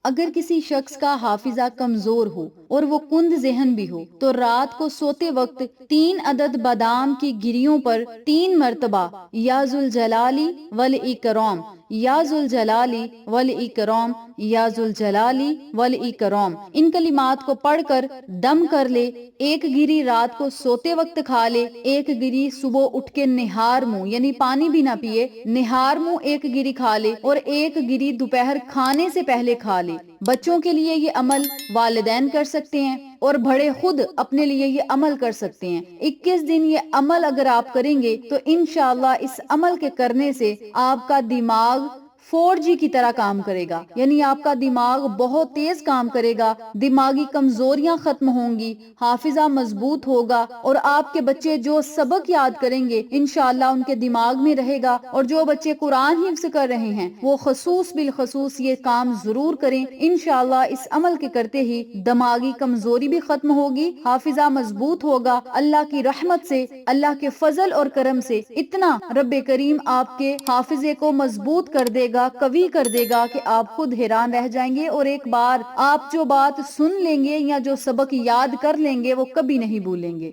اگر کسی شخص کا حافظہ کمزور ہو اور وہ کند ذہن بھی ہو تو رات کو سوتے وقت 3 عدد بادام کی گریوں پر 3 مرتبہ یا ذوالجلالی والاکرام، یا ذوالجلالی والاکرام، یا ذوالجلالی والاکرام، ان کلمات کو پڑھ کر دم کر لے۔ ایک گری رات کو سوتے وقت کھا لے، ایک گری صبح اٹھ کے نہار منہ یعنی پانی بھی نہ پیے، نہار منہ ایک گری کھا لے، اور ایک گری دوپہر کھانے سے پہلے کھا لے۔ بچوں کے لیے یہ عمل والدین کر سکتے ہیں اور بڑے خود اپنے لیے یہ عمل کر سکتے ہیں۔ 21 دن یہ عمل اگر آپ کریں گے تو انشاءاللہ اس عمل کے کرنے سے آپ کا دماغ 4G کی طرح کام کرے گا، یعنی آپ کا دماغ بہت تیز کام کرے گا، دماغی کمزوریاں ختم ہوں گی، حافظہ مضبوط ہوگا، اور آپ کے بچے جو سبق یاد کریں گے انشاءاللہ ان کے دماغ میں رہے گا۔ اور جو بچے قرآن حفظ کر رہے ہیں وہ خصوص بالخصوص یہ کام ضرور کریں، انشاءاللہ اس عمل کے کرتے ہی دماغی کمزوری بھی ختم ہوگی، حافظہ مضبوط ہوگا۔ اللہ کی رحمت سے، اللہ کے فضل اور کرم سے اتنا رب کریم آپ کے حافظے کو مضبوط کر دے گا، قوی کر دے گا کہ آپ خود حیران رہ جائیں گے، اور ایک بار آپ جو بات سن لیں گے یا جو سبق یاد کر لیں گے وہ کبھی نہیں بھولیں گے۔